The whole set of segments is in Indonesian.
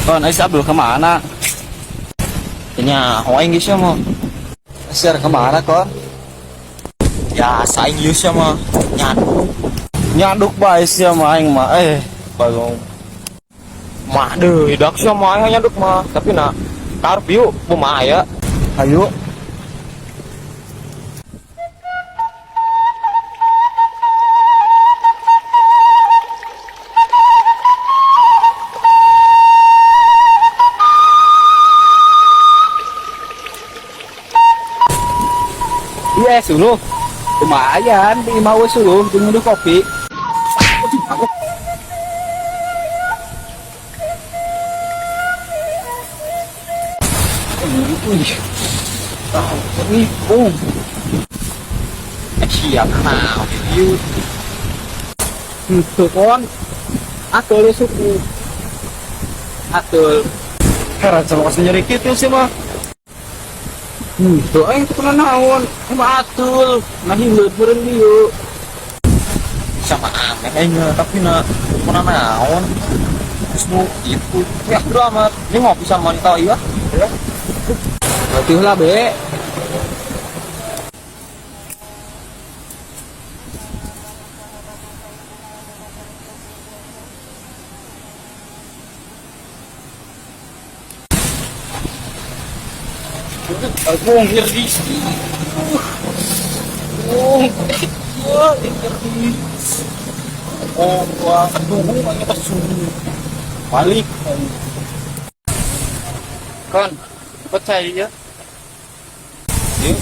Kon, si Abdul kemana? Ini Hawa Inggris ya mah. Share kemana kon? Ya sa Inggris ya mah. Nyaduk. Nyaduk bae sia mah aing mah. Bagong. Mah deh, dak sia mah aing nyaduk mah. Tapi na karep yuk pemaya. Ayo. Iya, suluh. Lumayan, di mau suluh, di minum kopi. Ini, Siap nah, yuk. itu kon. Atul suku. Atul. Heran sama kasih nyari gitu sih mah. Tuh, aing tuh kena naon, emang atul, nah hilut beren dieu. Sama aneh kayaknya, tapi na mana naon. Terus nu itu, ya udah amat. Ini mau bisa wanita iya. Berarti lah be. Aku ngeri. Wah, aduh, banyak suhu. Balik. Kon, percaya ya? Yuk.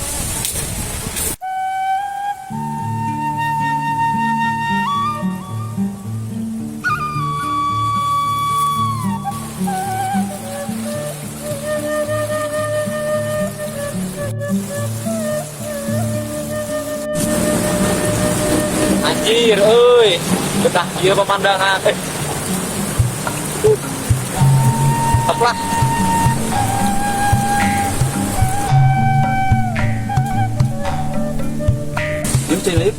Anjir, euy. Betah ieu pemandangan. Teplah. Ini cilip.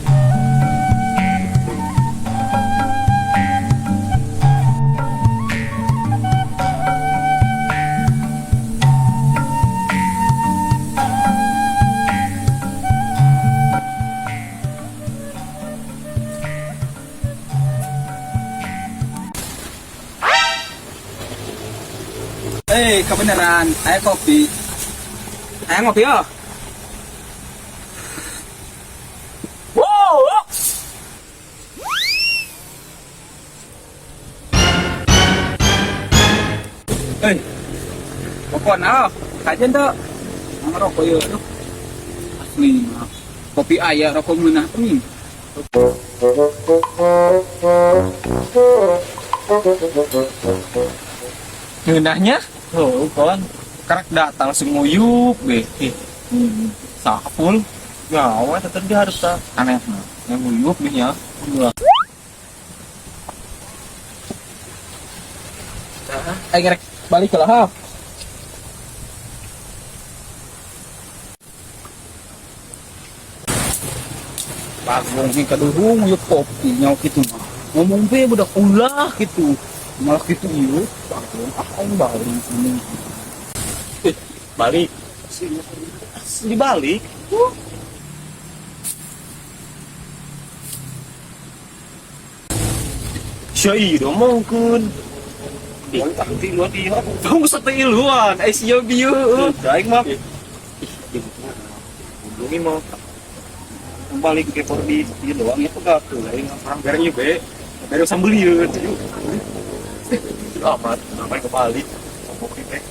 Kebenaran, ayo kopi. Ayo ngopi yo. Wow. Pokok nah, kajian tuh. Nama rokok yo tuh. Asli mah. Kopi ayah rokok meunah nih. Ngeunahnya? Oh, kon. Karak datang senguyup be. Sakapul. Ya, awalnya tetep dia harus Aneh mah. Yang nguyup nih ya. Ayo ngerek balik ke lah. Bagong ini kaduhung yuk kopi nyaw gitu mah. Ngomong be budak ulah gitu. Malah gitu yuk. Bagong apa yang balik ini? balik. Dibalik. Syai dong mungkin. Nanti lu dia. Kamu setiluan. Asia biu. Baik mah. Ini mau balik ke Pordi doang itu gak tuh. Orang berenya be. Baru sambil liut. Amat. Sampai ke Bali. Oke teh.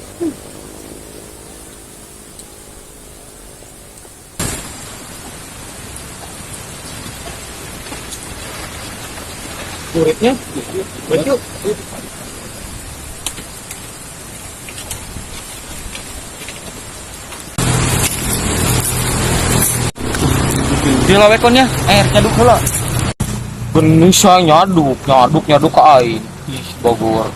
Muridnya, yuk. Dia lawe konnya, nyaduk heula. Benih saya nyaduk ke aing. Ih, Bogor.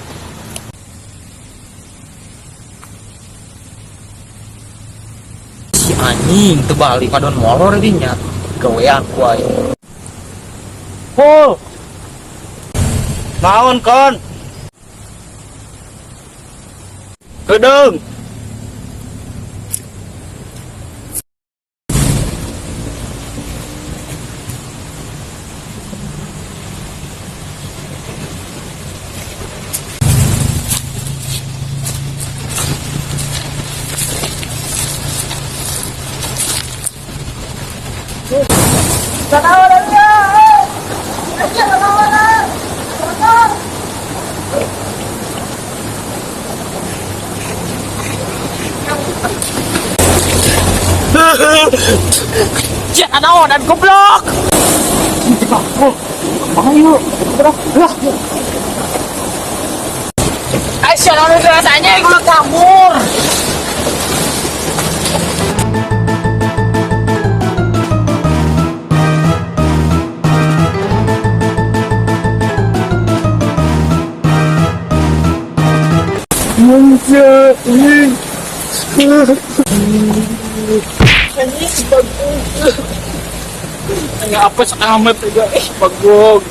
Si anjing terbalik padon molor dinya. Gawean ku aing. Pul. Naon kon? Gedeng. Cek naonan goblok. Ayo. Aisyah naonan rasanya gue kabur. Nggak apa amat juga. Bagong.